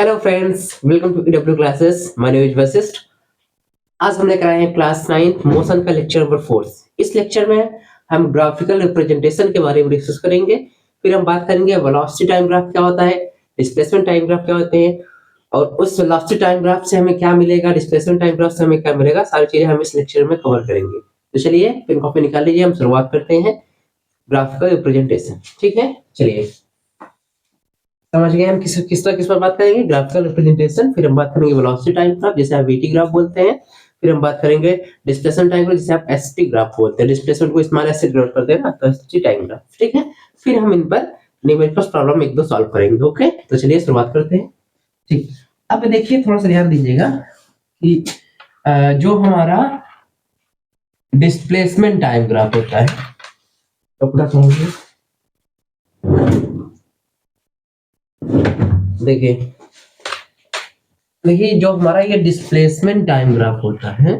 Hello friends, welcome to EW classes. My name is Vashishth. आज हमने कराया है क्लास 9 मोशन का लेक्चर नंबर 4। इस लेक्चर में हम ग्राफिकल रिप्रेजेंटेशन के बारे में डिस्कस करेंगे। फिर हम बात करेंगे वेलोसिटी टाइम ग्राफ क्या होता है, डिस्प्लेसमेंट टाइम ग्राफ क्या होते हैं, और उस वेलोसिटी टाइम ग्राफ से हमें क्या मिलेगा, डिस्प्लेसमेंट टाइम ग्राफ से हमें क्या मिलेगा, सारी चीजें हम इस लेक्चर में कवर करेंगे। तो चलिए पेन कॉपी निकाल लीजिए, हम शुरुआत करते हैं ग्राफिकल रिप्रेजेंटेशन। ठीक है, चलिए समझ गए हम किस पर बात करेंगे, ग्राफिकल रिप्रेजेंटेशन। फिर हम बात करेंगे वेलोसिटी टाइम ग्राफ, जिसे आप वीटी ग्राफ बोलते हैं। फिर हम बात करेंगे डिस्प्लेसमेंट टाइम ग्राफ, जिसे आप एसटी ग्राफ बोलते हैं। डिस्प्लेसमेंट को स्मॉल एस से डिनोट करते हैं ना, तो एसटी टाइम ग्राफ। ठीक है, फिर हम इन पर न्यूमेरिकल प्रॉब्लम एक दो सॉल्व करेंगे। ओके, तो चलिए शुरुआत करते हैं। ठीक, अब देखिए थोड़ा सा ध्यान दीजिएगा कि जो हमारा डिस्प्लेसमेंट टाइम ग्राफ होता है, तो अपना समझिए, देखिए देखिए जो हमारा ये डिस्प्लेसमेंट टाइम ग्राफ होता है,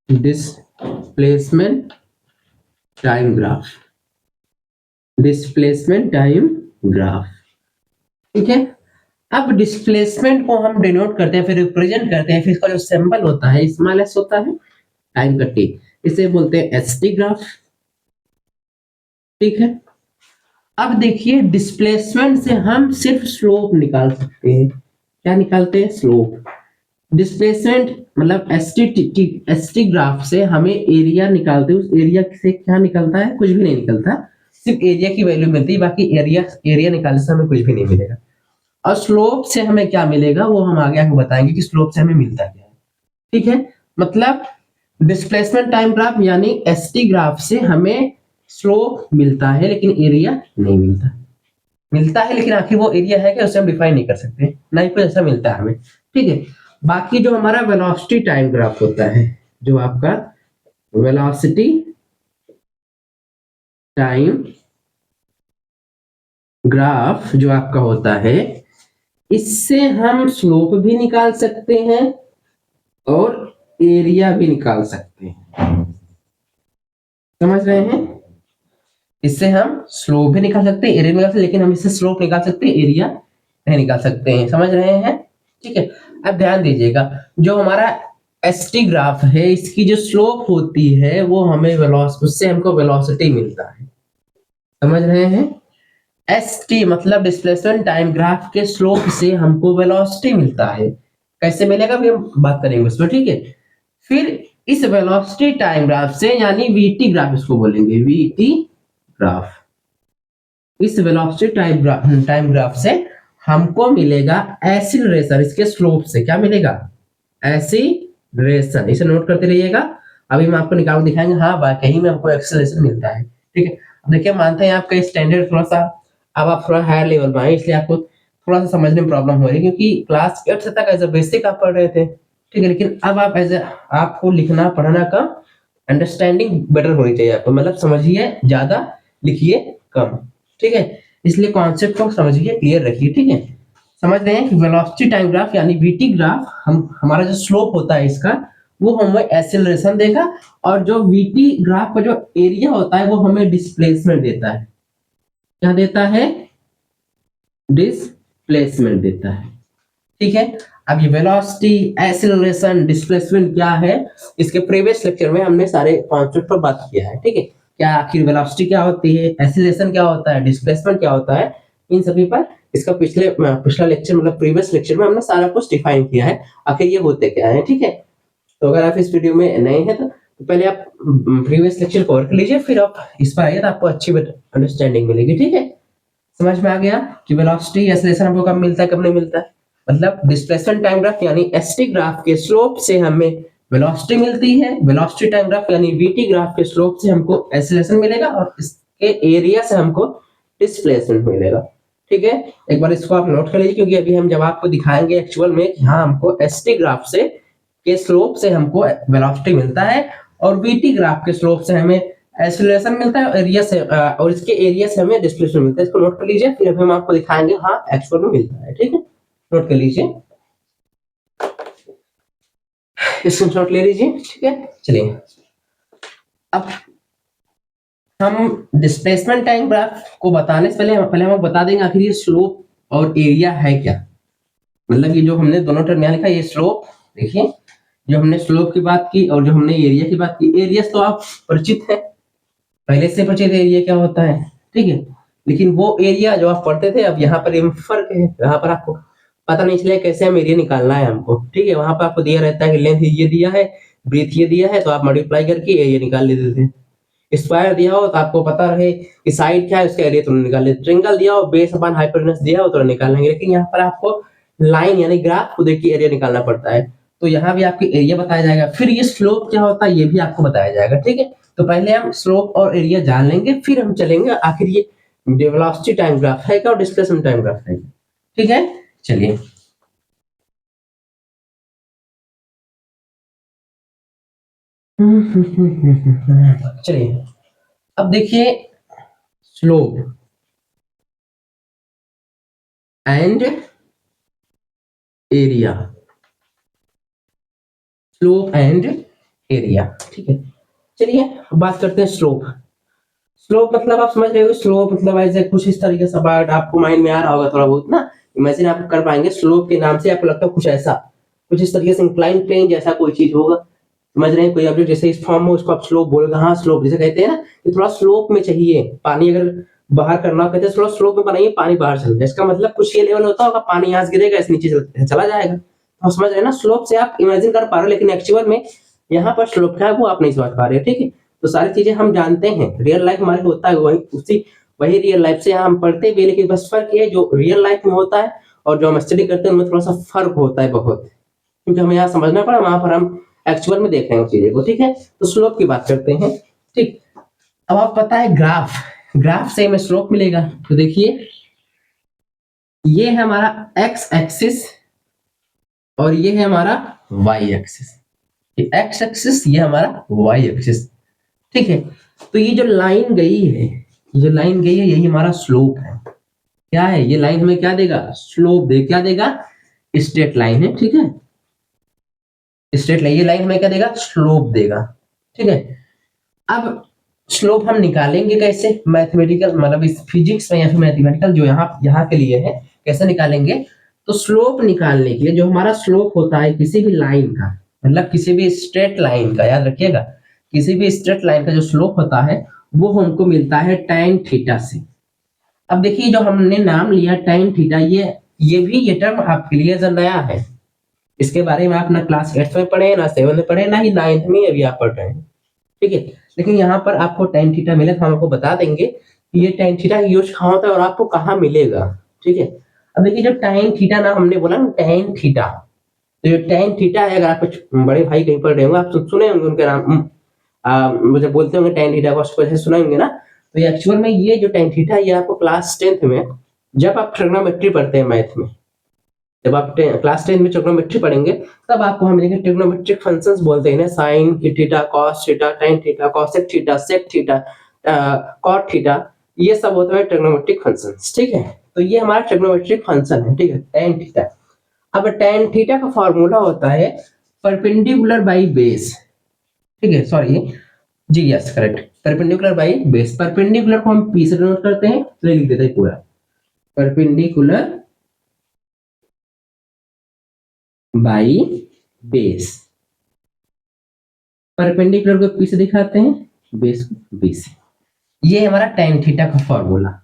displacement time graph, displacement time graph. ठीक है, अब डिस्प्लेसमेंट को हम डिनोट करते हैं, फिर रिप्रेजेंट करते हैं, फिर इसका जो सिंबल होता है स्मॉल एस होता है, टाइम का टी, इसे बोलते हैं एसटी ग्राफ। ठीक है, अब देखिए डिस्प्लेसमेंट से हम सिर्फ स्लोप निकाल सकते हैं। क्या निकालते हैं? स्लोप। डिस्प्लेसमेंट मतलब एसटी ग्राफ से हमें एरिया निकालते हैं, उस एरिया से क्या निकलता है? कुछ भी नहीं निकलता, सिर्फ एरिया की वैल्यू मिलती है, बाकी एरिया निकालने से हमें कुछ भी नहीं मिलेगा। और स्लोप से हमें क्या मिलेगा वो हम आगे आपको बताएंगे कि स्लोप से हमें मिलता क्या है। ठीक है, मतलब डिस्प्लेसमेंट टाइम ग्राफ यानी एसटी ग्राफ से हमें स्लोप मिलता है लेकिन एरिया नहीं मिलता। मिलता है लेकिन आखिर वो एरिया है क्या, उसे हम डिफाइन नहीं कर सकते, ना ही कुछ ऐसा मिलता है हमें। ठीक है, बाकी जो हमारा वेलोसिटी टाइम ग्राफ होता है, जो आपका वेलोसिटी टाइम ग्राफ जो आपका होता है, इससे हम स्लोप भी निकाल सकते हैं और एरिया भी निकाल सकते हैं। समझ रहे हैं? इससे हम स्लोप भी निकाल सकते हैं, एरिया निकाल सकते हैं, लेकिन हम इससे स्लोप निकाल सकते हैं, एरिया नहीं निकाल सकते हैं। समझ रहे हैं? ठीक है, अब ध्यान दीजिएगा, जो हमारा एसटी ग्राफ है, इसकी जो स्लोप होती है वो हमें उससे हमको वेलोसिटी मिलता है। समझ रहे हैं? एस टी मतलब डिस्प्लेसमेंट टाइम ग्राफ के स्लोप से हमको वेलोसिटी मिलता है। कैसे मिलेगा फिर हम बात करेंगे उसमें। ठीक है, फिर इस वेलोसिटी टाइम ग्राफ से यानी वीटी ग्राफ इसको बोलेंगे, वीटी ग्राफ, इस वेलोसिटी टाइम ग्राफ से हमको मिलेगा एक्सीलरेशन, इसके स्लोप से क्या मिलेगा? एक्सीलरेशन। इसे नोट करते रहिएगा, अभी मैं आपको निकाल दिखाएंगे। हाँ, वाकई में हमको एक्सीलरेशन मिलता है। ठीक है, अब देखिए मानते हैं आपका स्टैंडर्ड थोड़ा सा, अब आप थोड़ा हायर लेवल में आए, इसलिए आपको थोड़ा सा समझने में प्रॉब्लम हो रही है, क्योंकि क्लास 8 तक एज अ बेसिक आप पढ़ रहे थे। ठीक है, लेकिन अब आप एज आपको लिखना पढ़ना का अंडरस्टैंडिंग बेटर होनी चाहिए आपको, मतलब समझिए ज्यादा, लिखिए कम। ठीक है, इसलिए कॉन्सेप्ट को समझिए, क्लियर रखिए। ठीक है, समझ रहे हैं कि वेलोसिटी टाइम ग्राफ यानी वीटी ग्राफ, हम हमारा जो स्लोप होता है इसका, वो हमें एक्सेलरेशन देगा, और जो वीटी ग्राफ का जो एरिया होता है वो हमें डिस्प्लेसमेंट देता है। क्या देता है? डिस्प्लेसमेंट देता है। ठीक है, अब ये वेलोसिटी, एक्सेलरेशन, डिस्प्लेसमेंट क्या है, इसके प्रीवियस लेक्चर में हमने सारे कॉन्सेप्ट पर बात किया है। ठीक है, क्या आखिर वेलोसिटी क्या होती है, एक्सेलरेशन क्या होता है, डिस्प्लेसमेंट क्या होता है, इन सभी पर इसका पिछला लेक्चर मतलब प्रीवियस लेक्चर में हमने सारा कुछ डिफाइन किया है, आखिर ये होते क्या है। ठीक है, तो अगर आप इस वीडियो में नए हैं तो पहले आप प्रीवियस लेक्चर कवर कर लीजिए, फिर आप इस पर आइए तो आपको अच्छी अंडरस्टैंडिंग मिलेगी। ठीक है, समझ में आ गया कि वेलोसिटी एक्सेलरेशन हमको कब मिलता है, कब नहीं मिलता है। मतलब डिस्प्लेसमेंट टाइम ग्राफ यानी एसटी ग्राफ के स्लोप से हमें वेलोसिटी मिलती है, वेलोसिटी टाइम ग्राफ यानी वीटी ग्राफ के स्लोप से हमको एक्सेलरेशन मिलेगा, और इसके एरिया से हमको डिस्प्लेसमेंट मिलेगा। ठीक है, एक बार इसको आप नोट कर लीजिए, क्योंकि अभी हम जब आपको दिखाएंगे एक्चुअल में कि हाँ हमको एसटी ग्राफ से के स्लोप से हमको वेलोसिटी मिलता है, और वीटी ग्राफ के स्लोप से हमें एक्सेलरेशन मिलता है, एरिया से और इसके एरिया से हमें डिस्प्लेसमेंट मिलता है। इसको नोट कर लीजिए, फिर अभी हम आपको दिखाएंगे हाँ एक्चुअल में मिलता है। ठीक है, नोट कर लीजिए, स्क्रीनशॉट ले लीजिए। ठीक है, चलिए अब हम डिस्प्लेसमेंट टाइम ग्राफ को बताने से पहले हम बता देंगे आखिर ये स्लोप और एरिया है क्या। मतलब ये जो हमने दोनों टर्म यहाँ लिखा ये स्लोप, देखिए जो हमने स्लोप की बात की और जो हमने एरिया की बात की, एरिया तो आप परिचित है, पहले से परिचित एरिया क्या होता है, ठीक है। लेकिन वो एरिया जो आप पढ़ते थे, अब यहाँ पर फर्क है, यहाँ पर आपको पता नहीं चले कैसे हम एरिया निकालना है हमको, ठीक है। वहां पर आपको दिया रहता है कि लेंथ ये दिया है, ब्रीथ ये दिया है, तो आप मल्टीप्लाई करके एरिया निकाल लेते थे। स्क्वायर दिया हो तो आपको पता रहे कि साइड क्या है, उसका एरिया तुरंत निकाल लेते। ट्रायंगल दिया हो, बेस अपन हाइपोटेनस दिया हो तो निकाल लेंगे। लेकिन यहाँ पर आपको लाइन यानी ग्राफ को देख के एरिया निकालना पड़ता है, तो यहाँ भी आपके एरिया बताया जाएगा, फिर ये स्लोप क्या होता है ये भी आपको बताया जाएगा, ठीक है। तो पहले हम स्लोप और एरिया जान लेंगे, फिर हम चलेंगे आखिर ये वेलोसिटी टाइम ग्राफ है क्या और डिस्प्लेसमेंट टाइम ग्राफ है, ठीक है। चलिए चलिए अब देखिए slope and area, slope and area, ठीक है। चलिए बात करते हैं स्लोप। स्लोप मतलब आप समझ रहे हो, स्लोप मतलब ऐसे कुछ इस तरीके से वर्ड आपको माइंड में आ रहा होगा थोड़ा बहुत ना, इमेजिन आप कर पाएंगे। स्लोप के नाम से आपको लगता है कुछ ऐसा, कुछ इस तरीके से इंक्लाइन प्लेन जैसा कोई चीज होगा, समझ रहे हैं। कोई ऑब्जेक्ट जैसे इस फॉर्म में उसको आप स्लोप बोलेगा, हाँ स्लोप जैसे कहते हैं ना कि थोड़ा स्लोप में चाहिए पानी, अगर बाहर करना हो कहते हैं थोड़ा स्लोप में बनाइए पानी बाहर चल जाए, इसका मतलब कुछ ये लेवल होता होगा, पानी यहाँ से गिरेगा इस नीचे चला जाएगा, तो समझ रहे हैं ना। स्लोप से आप इमेजिन कर पा रहे हो, लेकिन एक्चुअल में यहाँ पर स्लोप क्या है वो आप नहीं समझ पा रहे हो, ठीक है। तो सारी चीजें हम जानते हैं, रियल लाइफ हमारे होता है वही रियल लाइफ से हम पढ़ते भी, लेकिन बस फर्क ये जो रियल लाइफ में होता है और जो हम स्टडी करते हैं उनमें थोड़ा सा फर्क होता है बहुत, क्योंकि हमें यहाँ समझना पड़ा, वहां पर हम एक्चुअल में देख रहे हैं उस चीजें को, ठीक है। तो स्लोप की बात करते हैं, ठीक। अब आप पता है ग्राफ, ग्राफ से हमें स्लोप मिलेगा, तो देखिए ये है हमारा एक्स एक्सिस और ये है हमारा वाई एक्सिस, ये एक्स एक्सिस ये हमारा वाई एक्सिस, ठीक है। तो ये जो लाइन गई है, ये जो लाइन गई है यही हमारा स्लोप है। क्या है ये लाइन हमें क्या देगा, स्लोप दे, क्या देगा, स्ट्रेट लाइन है, ठीक है। स्ट्रेट लाइन, ये लाइन हमें क्या देगा, स्लोप देगा, ठीक है। अब स्लोप हम निकालेंगे कैसे, मैथमेटिकल मतलब इस फिजिक्स में या फिर मैथमेटिकल जो यहाँ के लिए है, कैसे निकालेंगे। तो स्लोप निकालने के लिए जो हमारा स्लोप होता है किसी भी लाइन का, मतलब किसी भी स्ट्रेट लाइन का, याद रखिएगा किसी भी स्ट्रेट लाइन का जो स्लोप होता है वो हमको मिलता है tan थीटा से। अब देखिए जो हमने नाम लिया tan थीटा, ये टर्म आपके लिए जो नया है, इसके बारे में आप ना क्लास 8 में पढ़े, ना 7 में पढ़े, ना ही 9th में अभी आप पढ़ रहे हैं, ठीक है। लेकिन यहाँ पर आपको tan थीटा मिले तो हम आपको बता देंगे कि ये tan थीटा यूज कहाँ होता है और आपको कहाँ मिलेगा, ठीक है। अब देखिए जो tan थीटा ना हमने बोला ना tan थीटा, तो ये tan थीटा है, अगर आप बड़े भाई कहीं पढ़ रहे होंगे आप सुने होंगे उनके नाम, मुझे बोलते होंगे tan थीटा को ऐसे सुने होंगे ना। तो ये एक्चुअल में ये जो tan थीटा ये आपको क्लास 10th में जब आप ट्रिग्नोमेट्री पढ़ते हैं मैथ में, जब आप क्लास 10 में ट्रिग्नोमेट्री पढ़ेंगे तब आपको हम मिलेंगे ट्रिग्नोमेट्रिक फंक्शंस बोलते हैं ना, sine theta, cos theta, tan theta, cosec theta, sec theta, cot theta, ये सब होता है ट्रिग्नोमेट्रिक फंक्शंस, ठीक है। तो ये हमारा ट्रिग्नोमेट्रिक फंक्शन है, ठीक है, tan थीटा। अब tan थीटा का फॉर्मूला होता है परपेंडिकुलर बाई बेस, ठीक है, सॉरी जी yes correct, perpendicular by base. Perpendicular को हम पी से डिनोट करते हैं, तो लिख देते हैं पूरा परपेंडिकुलर बाई बेस, परपेंडिकुलर को पी से दिखाते हैं, बेस को बी से। ये हमारा tan थीटा का फॉर्मूला,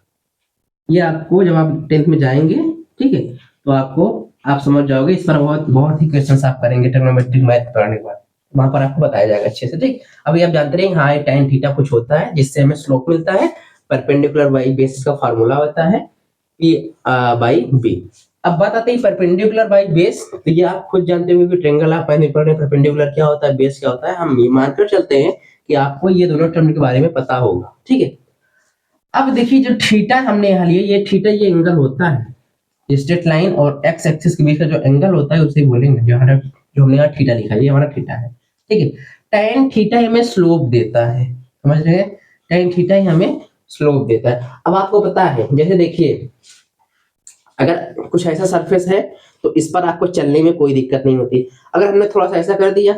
ये आपको जब आप 10th में जाएंगे, ठीक है, तो आपको आप समझ जाओगे। इस पर बहुत ही क्वेश्चंस आप करेंगे ट्रिग्नोमेट्रिक मैथ पढ़ने के बाद, वहां पर आपको बताया जाएगा अच्छे से, ठीक। अभी आप जानते रहे हाँ tan थीटा कुछ होता है जिससे हमें स्लोप मिलता है, परपेंडिकुलर बाई बेस का फॉर्मूला होता है पी बाई बी। अब बात आती है परपेंडिकुलर बाई बेस, तो ये आप खुद जानते हो कि ट्रायंगल आप पहले पढ़ रहे, परपेंडिकुलर क्या होता है, बेस क्या होता है, हम ये मानकर चलते हैं कि आपको ये दोनों टर्म के बारे में पता होगा, ठीक है। अब देखिए जो थीटा हमने यहाँ लिया, ये थीटा ये एंगल होता है स्ट्रेट लाइन और एक्स एक्सिस के बीच का जो एंगल होता है उसे बोलेंगे, जो हमने यहाँ थीटा लिखा है ये हमारा थीटा है, ठीक है। tan थीटा हमें स्लोप देता है, समझ रहे हैं, tan थीटा ही हमें स्लोप देता है। अब आपको पता है जैसे देखिए अगर कुछ ऐसा सरफेस है तो इस पर आपको चलने में कोई दिक्कत नहीं होती, अगर हमने थोड़ा सा ऐसा कर दिया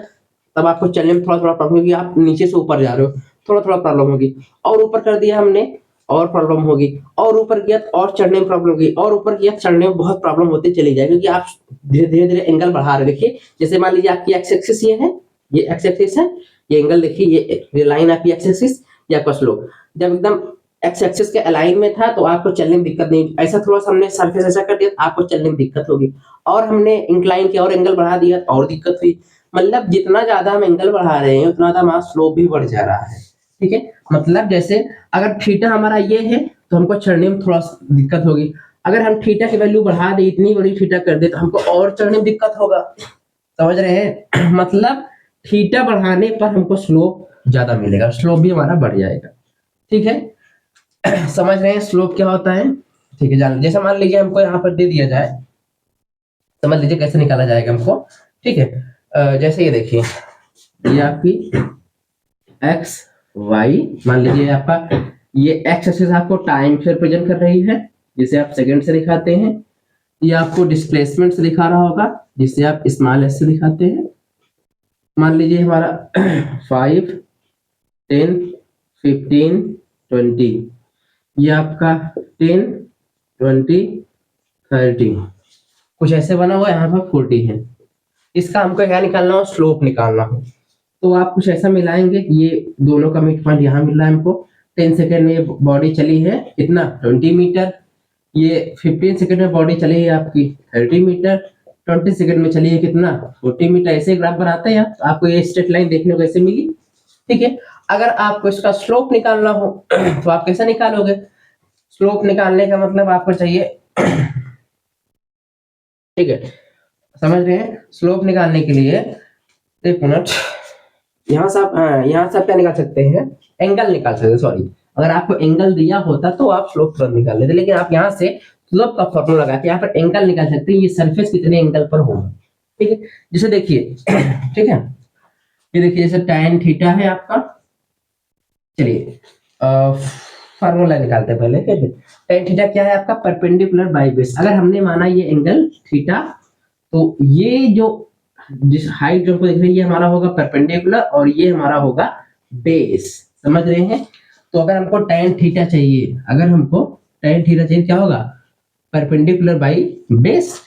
तब आपको चलने में थोड़ा थोड़ा प्रॉब्लम होगी, आप नीचे से ऊपर जा रहे हो, थोड़ा थोड़ा प्रॉब्लम होगी, और ऊपर कर दिया हमने और प्रॉब्लम होगी, और ऊपर किया और चढ़ने में प्रॉब्लम होगी, और ऊपर किया चढ़ने में बहुत प्रॉब्लम होती चली जाएगी, क्योंकि आप धीरे धीरे एंगल बढ़ा रहे। देखिए जैसे मान लीजिए आपकी एक्स एक्सिस ये है, ये एक्स एक्सिस है, ये एंगल देखिए, ये लाइन आपकी एक्स एक्सिस, ये आपका स्लोप जब एकदम एक्स एक्सिस के अलाइन में था तो आपको चलने में दिक्कत नहीं, ऐसा थोड़ा सा हमने सरफेस ऐसा कर दिया तो आपको चलने में दिक्कत होगी, और हमने इंक्लाइन किया और एंगल बढ़ा दिया तो और दिक्कत हुई। मतलब जितना ज्यादा हम एंगल बढ़ा रहे हैं उतना ज्यादा हमारा स्लोप भी बढ़ जा रहा है। ठीक है, मतलब जैसे अगर थीटा हमारा ये है तो हमको चढ़ने में थोड़ा दिक्कत होगी, अगर हम थीटा की वैल्यू बढ़ा दे, इतनी बड़ी थीटा कर दे तो हमको और चढ़ने में दिक्कत होगा। समझ रहे हैं? मतलब थीटा बढ़ाने पर हमको स्लोप ज्यादा मिलेगा, स्लोप भी हमारा बढ़ जाएगा। ठीक है, समझ रहे हैं स्लोप क्या होता है? ठीक है, जान जैसे मान लीजिए हमको यहाँ पर दे दिया जाए, समझ लीजिए कैसे निकाला जाएगा हमको। ठीक है, जैसे ये देखिए, ये आपकी एक्स वाई, मान लीजिए आपका ये एक्स एक्सिस आपको टाइम से रिप्रेजेंट कर रही है, जिसे आप सेकंड से दिखाते हैं। ये आपको डिस्प्लेसमेंट से दिखा रहा होगा, जिसे आप स्मॉल एस से दिखाते हैं। मान लीजिए हमारा 5, 10, 15, 20, ये आपका 10, 20, 30 कुछ ऐसे बना हुआ, यहाँ पर 40 है। इसका हमको क्या निकालना हो? स्लोप निकालना हो। तो आप कुछ ऐसा मिलाएंगे, ये दोनों का मिड पॉइंट यहाँ मिल रहा है हमको। 10 सेकेंड में बॉडी चली है कितना? 20 मीटर। ये 15 सेकेंड में बॉडी चली है आपकी 30 मीटर। 20 सेकेंड में चली है कितना? 40 मीटर। ऐसे ग्राफ बनाते हैं तो आपको ये स्ट्रेट लाइन देखने को ऐसे मिली। ठीक है, अगर आपको इसका स्लोप निकालना हो तो आप कैसे निकालोगे? स्लोप निकालने का मतलब आपको चाहिए, ठीक है, समझ रहे हैं? स्लोप निकालने के लिए एक मिनट, यहाँ से आप क्या निकाल सकते हैं? एंगल निकाल सकते हैं। सॉरी, अगर आपको एंगल दिया होता तो आप स्लोप तुरंत निकाल लेते, लेकिन आप यहाँ से स्लोप का फॉर्मूला लगा के यहाँ पर एंगल निकाल सकते हैं, ये सरफेस कितने एंगल पर होगा। ठीक है, जैसे देखिए ठीक है, ये देखिए जैसे tan थीटा है आपका। चलिए फार्मूला निकालते हैं पहले। ठीक है, tan थीटा क्या है आपका? Perpendicular by base. अगर हमने माना ये एंगल थीटा, तो ये जो जिस हाइट जो हमको दिख रही है ये हमारा होगा परपेंडिकुलर, और ये हमारा होगा बेस। समझ रहे हैं? तो अगर हमको tan थीटा चाहिए, अगर हमको tan थीटा चाहिए, क्या होगा? Perpendicular by base.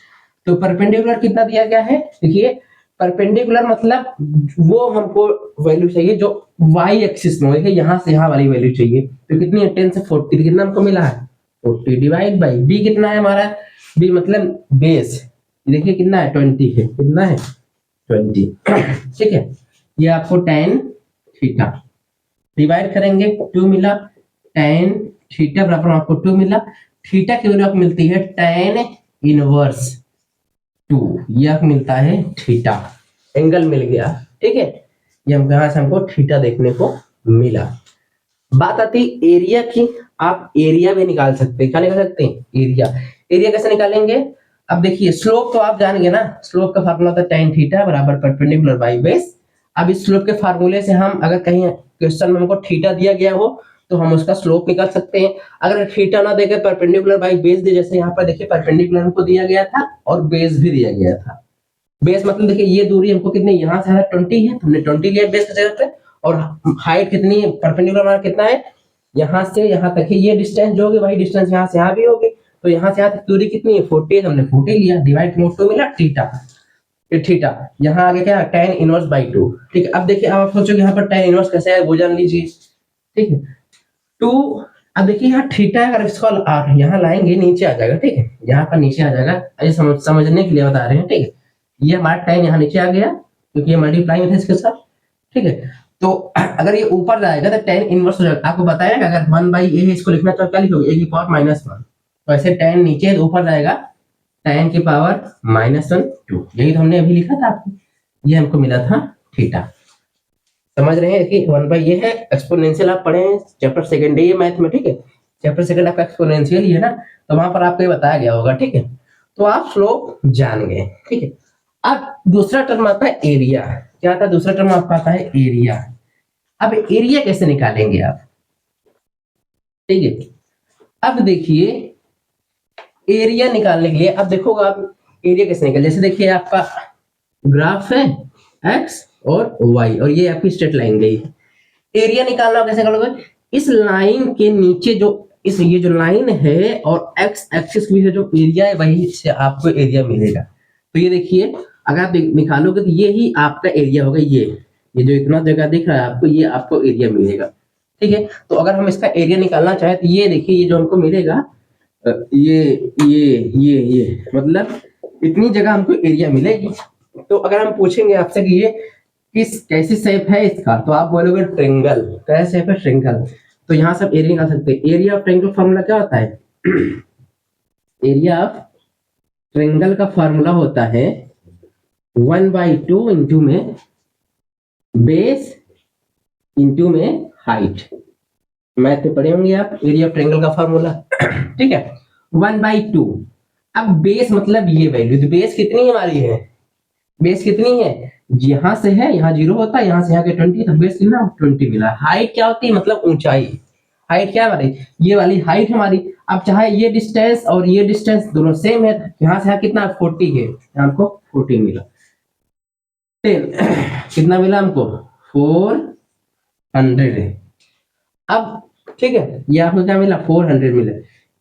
तो परपेंडिकुलर कितना दिया गया है? देखिए परपेंडिकुलर मतलब वो हमको वैल्यू चाहिए जो y एक्सिस में हो। देखिए यहाँ से यहाँ वाली वैल्यू चाहिए, तो कितनी है? 10 से 40, कितना हमको मिला है? 40 डिवाइड बाई b कितना है हमारा? b मतलब बेस, देखिए कितना है? 20 है। कितना है? 20। ठीक है, ये आपको tan थीटा डिवाइड करेंगे 2 मिला, tan थीटा बराबर आपको 2 मिला। थीटा की वैल्यू आपको मिलती है tan इनवर्स 2, ये आपको मिलता है थीटा। एंगल मिल गया। ठीक है, ये हम यहाँ से हमको थीटा देखने को मिला। बात आती एरिया की, आप एरिया भी निकाल सकते हैं। क्या निकाल सकते हैं? एरिया। एरिया कैसे निकालेंगे? अब देखिए स्लोप तो आप जानेंगे ना, स्लोप का फार्मूला होता है tan थीटा बराबर परपेंडिकुलर बाई बेस। अब इस स्लोप के फार्मूले से हम, अगर कहीं क्वेश्चन में हमको थीटा दिया गया हो तो हम उसका स्लोप निकाल सकते हैं। अगर थीटा ना देके परपेंडिकुलर बाई बेस दे, जैसे यहाँ पर देखिए परपेंडिकुलर हमको दिया गया था और बेस भी दिया गया था। बेस मतलब देखिए ये दूरी हमको कितनी, यहाँ से 20 है, हमने 20 लिया बेस की जगह पे, और हाइट कितनी है? परपेंडिकुलर हमारा कितना है? यहाँ से यहाँ तक है, ये डिस्टेंस जो होगी वही डिस्टेंस यहाँ से यहाँ भी होगी, तो यहाँ से यहाँ तक दूरी कितनी है? 40, हमने 40 लिया, डिवाइड 2 मिला थीटा। थीटा यहाँ आगे क्या? tan inverse by 2। ठीक है, अब देखिए आप सोचोगे यहाँ पर tan इनवर्स कैसे है, वो जान लीजिए। ठीक है, 2, अब देखिए यहाँ थीटा है, अगर इसको यहाँ लाएंगे नीचे आ जाएगा। ठीक है, यहाँ पर नीचे आ जाएगा, ऐसे समझने के लिए बता रहे हैं। ठीक है, ये हमारा tan यहाँ नीचे आ गया क्योंकि ये मल्टीप्लाई में था इसके साथ। ठीक है, तो अगर ये ऊपर जाएगा तो tan इनवर्स हो जाएगा। आपको बताया ना, अगर 1/a है इसको लिखना तो क्या लिखोगे? a की पावर -1। तो ऐसे tan नीचे है तो ऊपर जाएगा tan की पावर -1 2। यही तो हमने अभी लिखा था आपको, ये हमको मिला था थीटा। समझ रहे हैं कि 1/a ये है एक्सपोनेंशियल, आप पढ़े हैं चैप्टर सेकंड ये मैथ में। ठीक है, चैप्टर सेकंड आपका एक्सपोनेंशियल ही है ना, तो वहां पर आपको ये बताया गया होगा। ठीक है, तो आप स्लोप जान गए। ठीक है, अब दूसरा टर्म आता है एरिया। क्या आता है? दूसरा टर्म आपका आता है एरिया। अब एरिया कैसे निकालेंगे आप? ठीक है, अब देखिए एरिया निकालने के लिए अब देखोगे आप एरिया कैसे निकाल। जैसे देखिए आपका ग्राफ है एक्स और वाई, और ये आपकी स्ट्रेट लाइन गई है। एरिया निकालना कैसे करोगे, इस लाइन के नीचे जो इस ये जो लाइन है और एक्स एक्सिस के बीच जो एरिया है वही से आपको एरिया मिलेगा। तो ये देखिए अगर आप निकालोगे तो ये ही आपका एरिया होगा, ये जो इतना जगह दिख रहा है आपको, ये आपको एरिया मिलेगा। ठीक है, तो अगर हम इसका एरिया निकालना चाहें तो ये देखिए ये जो हमको मिलेगा ये मतलब इतनी जगह हमको एरिया मिलेगी। तो अगर हम पूछेंगे आपसे कि ये किस कैसी शेप है इसका, तो आप बोलोगे ट्रेंगल। कैसा शेप है, ट्रेंगल। तो यहाँ से आप एरिया निकाल सकते हैं। एरिया ऑफ ट्रेंगल फॉर्मूला क्या होता है? एरिया ऑफ ट्रेंगल का फॉर्मूला होता है 1/2 इंटू में बेस इंटू में हाइट। मैथ में पढ़े होंगे आप एरिया ऑफ ट्रेंगल का फॉर्मूला। ठीक है, 1/2। अब बेस मतलब ये वैल्यू, तो बेस कितनी हमारी है, बेस कितनी है, यहां से है, यहाँ 0 होता है, यहाँ से यहाँ के 20, तो बेस कितना 20 मिला। हाइट क्या होती है, मतलब ऊंचाई। हाइट क्या है हमारी, ये वाली हाइट हमारी। अब चाहे ये डिस्टेंस और ये डिस्टेंस दोनों सेम है, यहाँ से यहाँ कितना 40 है, हमको 40 मिला। 10 कितना मिला हमको 400 है। अब ठीक है, ये आपको क्या मिला 400 मिला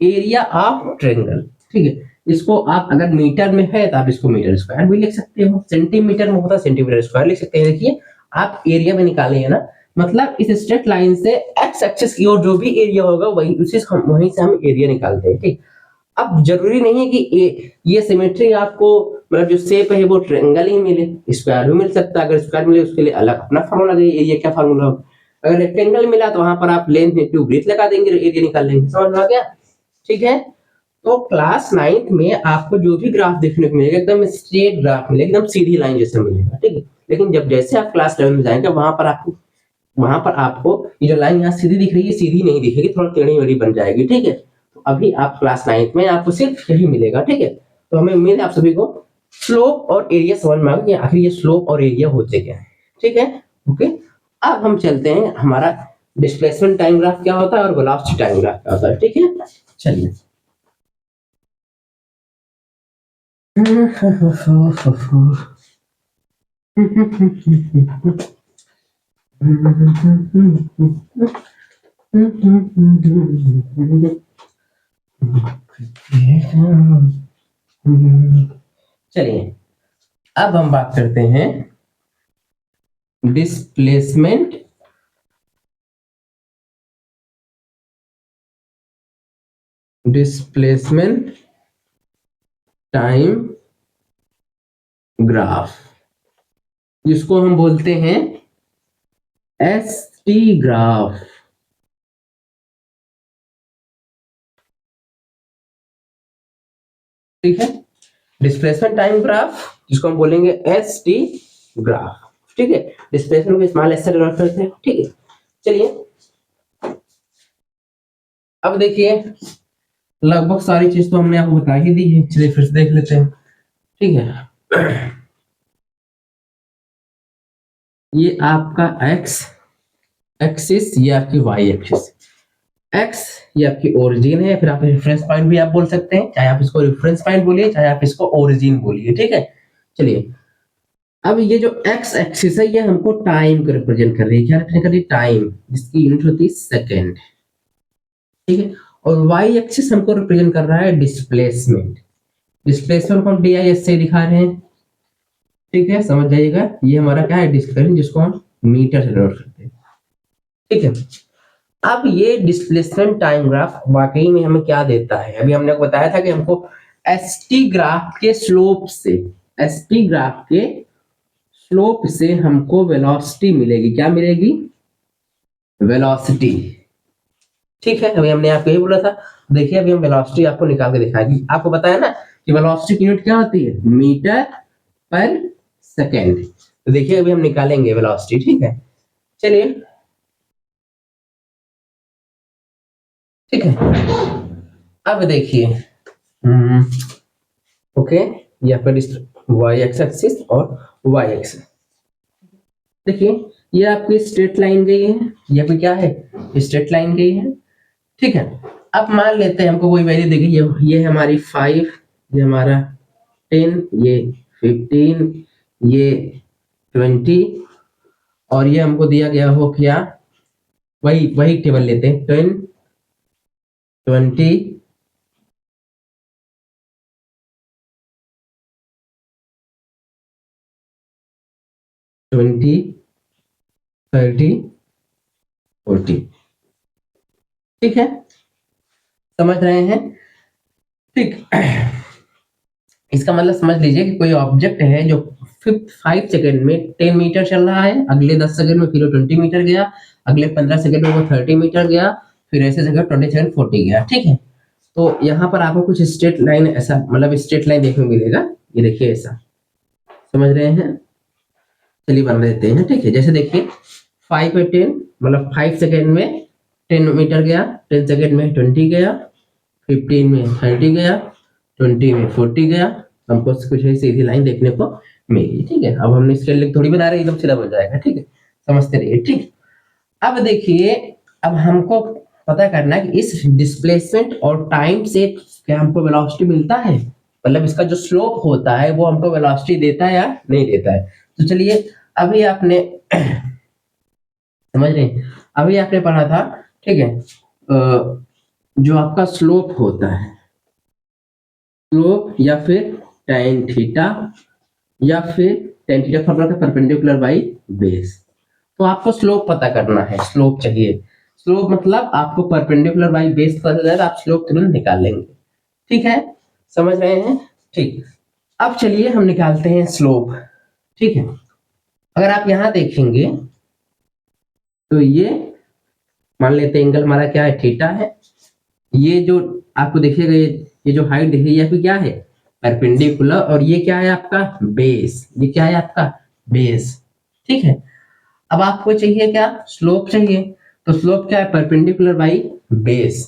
एरिया ऑफ ट्रायंगल। ठीक है, इसको आप अगर मीटर में है तो आप इसको मीटर स्क्वायर भी लिख सकते हो, सेंटीमीटर में होता है सेंटीमीटर स्क्वायर लिख सकते हैं। देखिए आप एरिया में निकाले है ना, मतलब इस स्ट्रेट लाइन से एक्स एक्सिस की ओर जो भी एरिया होगा वही वहीं से हम एरिया निकालते हैं। ठीक, अब जरूरी नहीं है कि ये सिमेट्री आपको मतलब जो शेप है वो ट्रायंगल ही मिले, स्क्वायर भी मिल सकता है। अगर स्क्वायर मिले उसके लिए अलग अपना फार्मूला देंगे, एरिया क्या फार्मूला होगा। अगर रेक्टेंगल मिला तो वहां पर आप लेंथ इंटू ब्रेथ लगा देंगे, एरिया निकाल लेंगे। समझ में आ गया? ठीक है, तो क्लास 9th में आपको जो भी ग्राफ देखने को मिलेगा एकदम स्ट्रेट ग्राफ मिलेगा, एकदम सीधी लाइन जैसा मिलेगा। ठीक है, लेकिन जब जैसे आप क्लास 11 में जाएंगे वहां पर आपको ये जो लाइन यहाँ सीधी दिख रही है सीधी नहीं दिखेगी, थोड़ा टेढ़ी मेढ़ी बन जाएगी। ठीक है, तो अभी आप क्लास 9th में आपको सिर्फ यही मिलेगा। ठीक है, तो हमें उम्मीद है आप सभी को स्लोप और एरिया समझ में आ गया, आखिर ये स्लोप और एरिया होते क्या है। ठीक है, ओके। अब हम चलते हैं, हमारा डिस्प्लेसमेंट टाइम ग्राफ क्या होता है और वेलोसिटी टाइम ग्राफ क्या होता है। ठीक है, चलिए। चलिए अब हम बात करते हैं डिस्प्लेसमेंट टाइम ग्राफ, जिसको हम बोलते हैं ST ग्राफ। ठीक है, डिस्प्लेसमेंट टाइम ग्राफ जिसको हम बोलेंगे ST ग्राफ। ठीक है, डिस्प्लेसमेंट को स्मॉल एस से डिनोट करते हैं। ठीक है, चलिए अब देखिए लगभग सारी चीज तो हमने आपको बता ही दी है, चलिए फिर से देख लेते हैं। ठीक है, ये आपका x एक्सिस, ये आपकी y एक्सिस। x ये आपकी ओरिजिन है, फिर आप रेफरेंस पॉइंट भी आप बोल सकते हैं, चाहे आप इसको रेफरेंस पॉइंट बोलिए चाहे आप इसको ओरिजिन बोलिए। ठीक है, चलिए अब ये जो x एक्सिस है ये हमको टाइम को रिप्रेजेंट कर रही है। क्या रिप्रेजेंट कर रही है? टाइम, जिसकी यूनिट होती है सेकंड। ठीक है, और y एक्सिस हमको रिप्रेजेंट कर रहा है डिस्प्लेसमेंट। डिस्प्लेसमेंट को हम DIS से दिखा रहे हैं। ठीक है, समझ जाइएगा, ये हमारा क्या है डिस्प्लेसमेंट, जिसको हम मीटर से डिनोट करते हैं। ठीक है, अब ये डिस्प्लेसमेंट टाइम ग्राफ वाकई में हमें क्या देता है? अभी हमने बताया था कि हमको ST ग्राफ के स्लोप से हमको वेलोसिटी मिलेगी। क्या मिलेगी? वेलोसिटी। ठीक है, अभी हमने आपको यही बोला था। देखिए अभी हम वेलोसिटी आपको निकाल के दिखाएंगे। आपको बताया ना कि वेलोसिटी की यूनिट क्या होती है? मीटर पर सेकेंड। तो देखिए अभी हम निकालेंगे वेलोसिटी। ठीक है, चलिए। ठीक है, अब देखिए ओके, ये आपका वाई एक्सिस और वाई एक्सिस। देखिए ये आपकी स्ट्रेट लाइन गई है, ये आपकी क्या है? स्ट्रेट लाइन गई है। ठीक है, अब मान लेते हैं हमको कोई वैल्यू दी गई, ये हमारी 5, ये हमारा 10, ये 15, ये 20 और ये हमको दिया गया हो क्या वही वही टेबल लेते हैं 10 20 20 30 40। ठीक है, समझ रहे हैं? ठीक। इसका मतलब समझ लीजिए कि कोई ऑब्जेक्ट है जो 5 सेकंड में 10 मीटर चल रहा है, अगले 10 सेकंड में फिर वो 20 मीटर गया, अगले 15 सेकंड में वो 30 मीटर गया, फिर ऐसे जगह 20 सेकंड 40 गया। ठीक है, तो यहाँ पर आपको कुछ स्ट्रेट लाइन ऐसा मतलब स्ट्रेट लाइन देखने को मिलेगा। ये देखिए ऐसा, समझ रहे हैं? चलिए बना देते हैं। ठीक है, जैसे देखिए 5 पे 10 मतलब 5 सेकंड में 10 मीटर गया, 10 सेकंड में 20 गया, 15 में 30 गया, 20 में 40 गया। हमको कुछ ऐसी सीधी लाइन देखने को मिली। ठीक है, अब हमने स्केल लिख थोड़ी बना रहे, एकदम सीधा बन जाएगा। ठीक है, समझते रहिए। ठीक, अब देखिए, अब हमको पता करना है कि इस डिस्प्लेसमेंट और टाइम से क्या हमको वेलोसिटी मिलता है, मतलब इसका जो स्लोप होता है वो हमको वेलोसिटी देता है या नहीं देता है। तो चलिए, अभी आपने समझ रहे हैं, अभी आपने पढ़ा था। ठीक है, जो आपका स्लोप होता है, स्लोप या फिर tan थीटा या फिर tan थीटा फॉर्मूला का परपेंडिकुलर बाई बेस। तो आपको स्लोप पता करना है, स्लोप चाहिए। स्लोप मतलब आपको परपेंडिकुलर बाई बेस पता चला, आप स्लोप तुरंत निकाल लेंगे। ठीक है, समझ रहे हैं? ठीक, अब चलिए हम निकालते हैं स्लोप। ठीक है, अगर आप यहां देखेंगे तो ये मान लेते हैं एंगल हमारा क्या है, थीटा है। ये जो आपको देखिएगा, ये जो हाइट दिख रही है आपकी क्या है, परपेंडिकुलर, और ये क्या है आपका बेस। ये क्या है आपका बेस। ठीक है, अब आपको चाहिए क्या, स्लोप चाहिए। तो स्लोप क्या है, परपेंडिकुलर बाई बेस।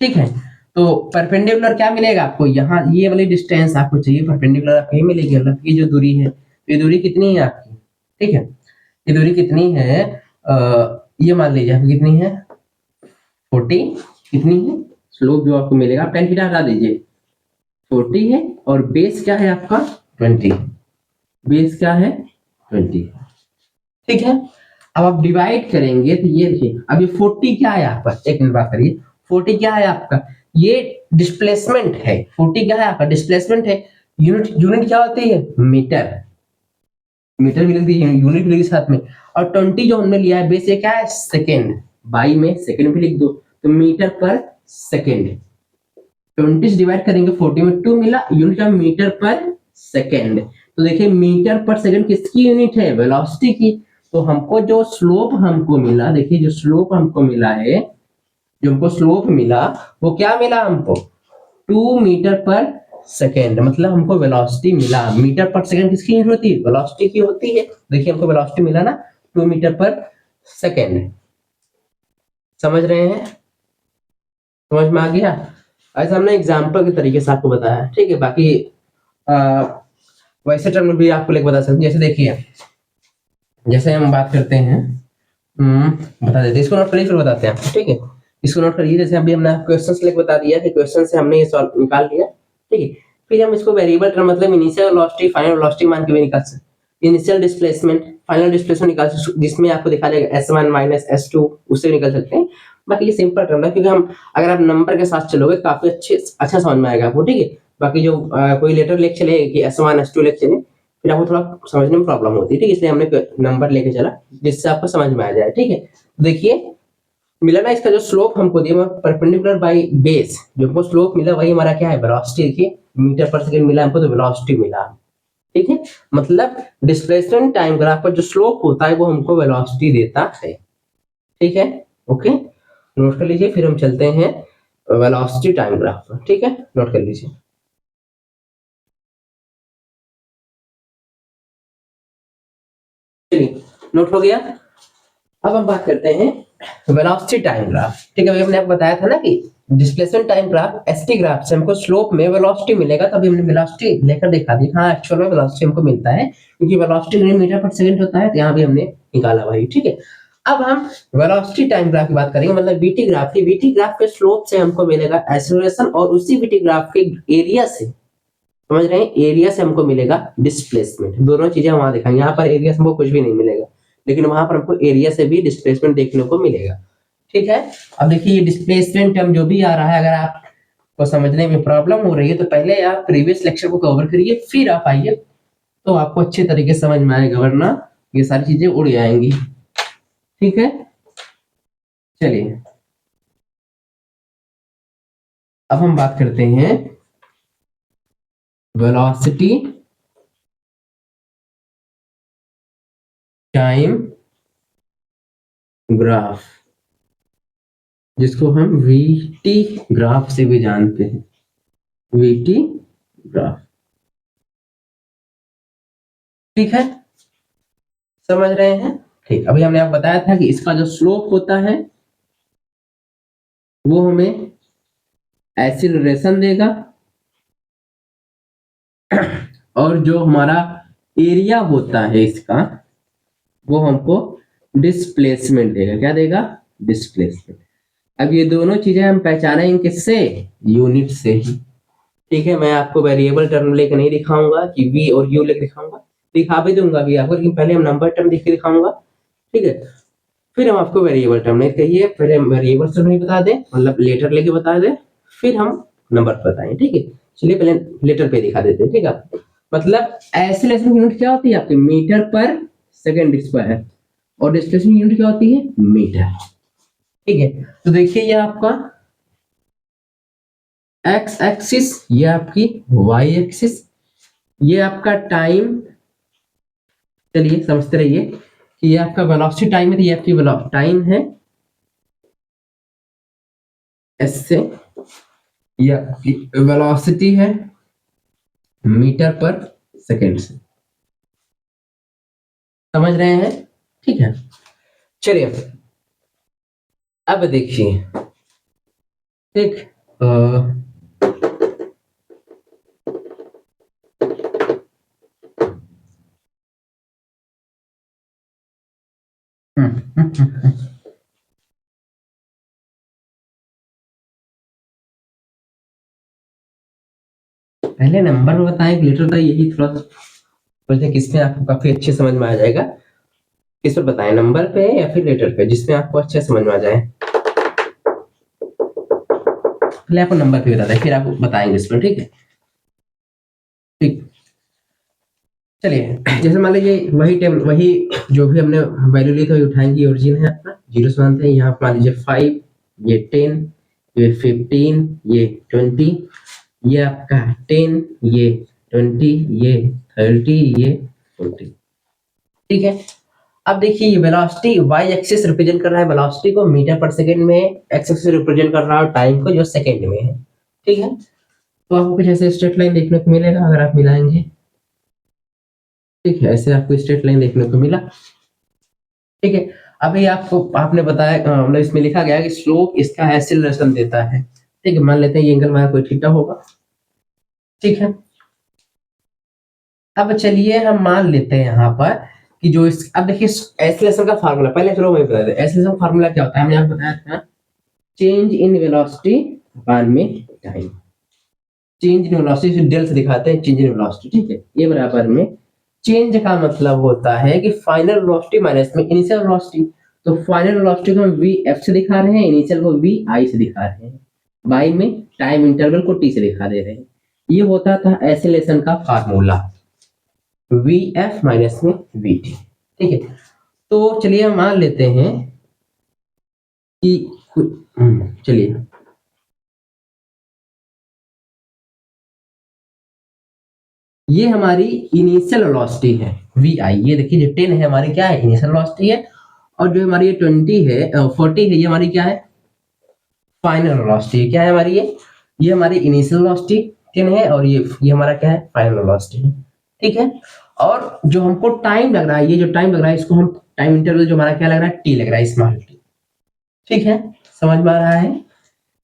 ठीक है, तो परपेंडिकुलर क्या मिलेगा आपको, यहाँ ये वाली डिस्टेंस आपको चाहिए परपेंडिकुलर आपको ये मिलेगी, मतलब ये जो दूरी है, तो ये दूरी कितनी है आपकी। ठीक है, ये दूरी कितनी है, ये मान लीजिए आपकी कितनी है, 40 कितनी है, स्लोप जो आपको मिलेगा, आप tan थीटा हटा दीजिए, 40 है, और बेस क्या है आपका 20। बेस क्या है 20। ठीक है, अब आप डिवाइड करेंगे तो ये देखिए, अब ये 40 क्या है आपका, एक मिनट बात करिए, 40 क्या है आपका, ये डिस्प्लेसमेंट है। 40 क्या है आपका, डिस्प्लेसमेंट है। यूनिट यूनिट क्या होती है, मीटर। मीटर भी लिख दीजिए, यूनिट भी लिखिए साथ में। और 20 जो हमने लिया है बेस, ये क्या है, सेकेंड। बाई में सेकेंड भी लिख दो, तो मीटर पर सेकेंड। 20 से डिवाइड करेंगे 40 में, 2 मिला, यूनिट ऑफ मीटर पर सेकेंड। तो देखिए मीटर पर सेकेंड किसकी यूनिट है, वेलोसिटी की। तो हमको जो स्लोप हमको मिला, देखिए जो स्लोप हमको मिला है, जो हमको स्लोप मिला वो क्या मिला हमको, 2 मीटर पर सेकेंड। मतलब हमको वेलोसिटी मिला। मीटर पर सेकेंड किसकी यूनिट होती है, वेलोसिटी की होती है। देखिए हमको वेलोसिटी मिला ना, 2 मीटर पर सेकेंड। समझ रहे हैं, समझ में आ गया? ऐसा हमने एग्जाम्पल के तरीके से आपको बताया। ठीक है, बाकी वैसे टर्म भी आपको लेकर बता सकते। जैसे देखिए, जैसे हम बात करते हैं, बता देते, इसको नोट करिए फिर बताते हैं। ठीक है, इसको नोट करिए। जैसे अभी हमने क्वेश्चन लेकर बता दिया कि क्वेश्चन से हमने ये सॉल्व निकाल लिया। ठीक है, फिर हम इसको वेरिएबल टर्म मतलब इनिशियल वेलोसिटी फाइनल वेलोसिटी मान के भी निकाल सकते। इनिशियल डिस्प्लेसमेंट फाइनल डिस्प्लेसमेंट निकाल सकते, जिसमें आपको दिखा जाएगा S1 माइनस S2, उससे निकल सकते हैं। बाकी ये सिंपल टर्म है, क्योंकि हम अगर आप नंबर के साथ चलोगे काफी अच्छा समझ में आएगा आपको। ठीक है, बाकी जो कोई लेटर लेके चले कि S1 S2 लेके चले, फिर आपको थोड़ा समझने में प्रॉब्लम होती है। ठीक है, इसलिए हमने नंबर लेके चला जिससे आपको समझ में आ जाए। ठीक है, देखिए मिला ना, इसका जो स्लोप हमको दिया परपेंडिकुलर बाय बेस, जो हमको स्लोप मिला वही हमारा क्या है, वेलोसिटी। देखिए मीटर पर सेकंड मिला हमको, तो वेलोसिटी मिला। ठीक है, मतलब डिस्प्लेसमेंट टाइम ग्राफ पर जो स्लोप होता है वो हमको वेलोसिटी देता है। ठीक है, ओके, नोट कर लीजिए। फिर हम चलते हैं वेलोसिटी टाइम ग्राफ पर। ठीक है, नोट कर लीजिए। चलिए, नोट हो गया। अब हम बात करते हैं वेलोसिटी टाइम ग्राफ। ठीक है, अभी हमने आपको बताया था ना कि displacement time graph ST graph से हमको स्लोप में वेलोसिटी मिलेगा, तभी हमने वेलोसिटी लेकर दिखा दी। हाँ, एक्चुअल में वेलोसिटी हमको मिलता है, क्योंकि वेलोसिटी मीटर पर सेकंड होता है, तो यहाँ भी हमने निकाला भाई। ठीक है, अब हम वेलोसिटी टाइम ग्राफ की बात करेंगे, मतलब वीटी ग्राफ की। वीटी ग्राफ के स्लोप से हमको मिलेगा एक्सेलरेशन, और उसी वीटी ग्राफ के एरिया से, समझ रहे हैं, एरिया से हमको मिलेगा डिस्प्लेसमेंट। दोनों चीजें हम वहां दिखाएंगे, यहाँ पर एरिया से हमको कुछ भी नहीं मिलेगा। लेकिन वहां पर हमको एरिया से भी डिस्प्लेसमेंट देखने को मिलेगा। ठीक है, अब देखिए ये डिस्प्लेसमेंट टर्म जो भी आ रहा है, अगर आपको समझने में प्रॉब्लम हो रही है तो पहले आप प्रीवियस लेक्चर को कवर करिए, फिर आप आइए, तो आपको अच्छे तरीके से समझ में आएगा, वरना ये सारी चीजें उड़ जाएंगी। ठीक है, चलिए अब हम बात करते हैं वेलोसिटी टाइम ग्राफ, जिसको हम वीटी ग्राफ से भी जानते हैं, वीटी ग्राफ। ठीक है, समझ रहे हैं? ठीक, अभी हमने आपको बताया था कि इसका जो स्लोप होता है वो हमें एक्सीलरेशन देगा, और जो हमारा एरिया होता है इसका वो हमको डिस्प्लेसमेंट देगा। क्या देगा? डिस्प्लेसमेंट। अब ये दोनों चीजें हम पहचानेंगे किससे? यूनिट से ही। ठीक है, मैं आपको वेरिएबल टर्म लेके नहीं दिखाऊंगा कि वी और यू लेके दिखाऊंगा, दिखा भी दूंगा भी आपको, लेकिन पहले हम नंबर टर्म देख के दिखाऊंगा। ठीक है, फिर हम आपको वेरिएबल टर्म नहीं कहिए, पहले हम वेरिएबल टर्म नहीं बता दें, मतलब लेटर लेके बता दें, फिर हम नंबर बताएं। ठीक है, चलिए पहले लेटर पे दिखा देते हैं। ठीक है, मतलब एक्सीलरेशन यूनिट क्या होती है आपके? मीटर पर सेकंड स्क्वायर, और डिस्प्लेसमेंट यूनिट क्या होती है? मीटर। ठीक है, तो देखिए ये आपका एक्स एक्सिस, ये आपकी वाई एक्सिस, ये आपका टाइम, चलिए समझते रहिए कि ये आपका वेलोसिटी टाइम है, तो ये आपकी टाइम है एस से, ये आपकी वेलोसिटी है मीटर पर सेकंड से। समझ रहे हैं? ठीक है, चलिए अब देखिए, ठीक, पहले नंबर में बताएं, लेटर था, यही थोड़ा सा सोचते किसमें आपको काफी अच्छे समझ में आ जाएगा। किस पर बताएं, नंबर पे या फिर लेटर पे, जिसमें आपको अच्छे समझ में आ जाए। पहले आपको नंबर पे बताते हैं, फिर आपको बताएंगे इस पर। ठीक है, ठीक, चलिए जैसे मान लीजिए वही टेबल, वही जो भी हमने वैल्यू ली थी उठाएंगे, ओरिजिन है आपका, जीरो से मानते हैं। यहाँ मान लीजिए 5, ये 10, ये 15, ये 20, ये आपका 10, ये 20, ये 30, ये 40। ठीक है, अब देखिए ये वेलोसिटी वाई एक्सिस रिप्रेजेंट कर रहा है वेलोसिटी को मीटर पर सेकंड में, एक्स एक्सिस रिप्रेजेंट कर रहा है टाइम को जो सेकंड में है। ठीक है, तो आपको कुछ ऐसे स्ट्रेट लाइन देखने को मिलेगा अगर आप मिलाएंगे। ठीक है, ऐसे आपको स्ट्रेट लाइन देखने को मिला। ठीक है, अभी आपको आपने बताया, मतलब इसमें लिखा गया कि स्लोप इसका एक्सीलरेशन देता है। ठीक है, मान लेते हैं ये एंगल हमारा कोई थीटा होगा। ठीक है, अब चलिए हम मान लेते हैं यहाँ पर कि जो इस, अब देखिए एक्सीलरेशन का फार्मूला, पहले चलो मैं बता दें एक्सीलरेशन का फार्मूला क्या होता है। हमने आपको बताया था चेंज इन वेलोसिटी अपॉन में time. Change in velocity del से दिखाते हैं चेंज इन वेलोसिटी। ठीक है, ये बराबर में चेंज का मतलब होता है कि फाइनल वेलोसिटी माइनस में इनिशियल वेलोसिटी। तो फाइनल वेलोसिटी को हम वी एफ से दिखा रहे हैं, इनिशियल को वी आई से दिखा रहे हैं, बाई में टाइम इंटरवल को टी से दिखा दे रहे हैं। ये होता था एक्सीलरेशन का फार्मूला, वी एफ माइनस में वी टी। ठीक है, तो चलिए हम मान लेते हैं कि चलिए ये हमारी इनिशियल वेलोसिटी है वी आई, ये देखिए जो 10 है हमारी क्या है? इनिशियल वेलोसिटी है, और जो हमारी ये 20 है 40 है, ये हमारी क्या है? Final velocity. क्या है हमारी ये हमारी इनिशियल वेलोसिटी 10 है, और ये हमारा क्या है? फाइनल वेलोसिटी है। ठीक है, और जो हमको टाइम लग रहा है, ये जो टाइम लग रहा है इसको हम टाइम इंटरवल जो हमारा क्या लग रहा है? टी लग रहा है, स्मॉल टी। ठीक है, समझ में आ रहा है?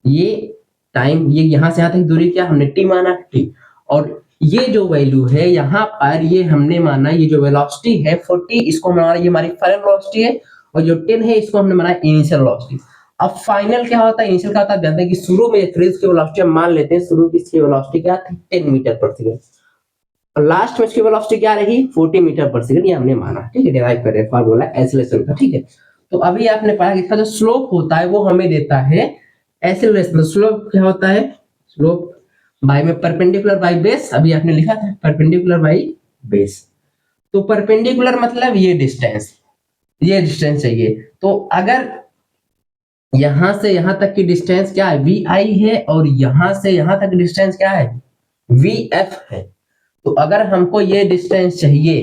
ये टाइम, ये यहां से यहां तक दूरी क्या हमने टी माना? टी। और ये जो वैल्यू है यहाँ पर, ये हमने माना ये जो वेलोसिटी है 40, इसको हमारा ये हमारी फाइनल वेलोसिटी है, और जो 10 है इसको हमने माना इनिशियल वेलोसिटी। अब फाइनल क्या होता है? इनिशियल क्या होता है? जानते हैं कि शुरू में फ्रीज की वेलोसिटी हम मान लेते हैं, शुरू की इसकी वेलोसिटी क्या थी? 10 मीटर पर सेकंड। और लास्ट में इसकी वेलोसिटी क्या रही 40 मीटर पर सेकंड, ये हमने माना, ठीक है, डिराइव कर रहे हैं फार्मूला एक्सीलरेशन का, ठीक है। तो अभी आपने पढ़ा कि इसका जो स्लोप होता है वो हमें देता है एक्सीलरेशन। स्लोप क्या होता है, स्लोप बाय में परपेंडिकुलर बाय बेस, अभी आपने लिखा था परपेंडिकुलर बाय बेस। तो परपेंडिकुलर मतलब ये डिस्टेंस चाहिए। तो अगर यहां से यहां तक की डिस्टेंस क्या है वी आई है, और यहां से यहां तक डिस्टेंस क्या है वी एफ है। तो अगर हमको ये डिस्टेंस चाहिए,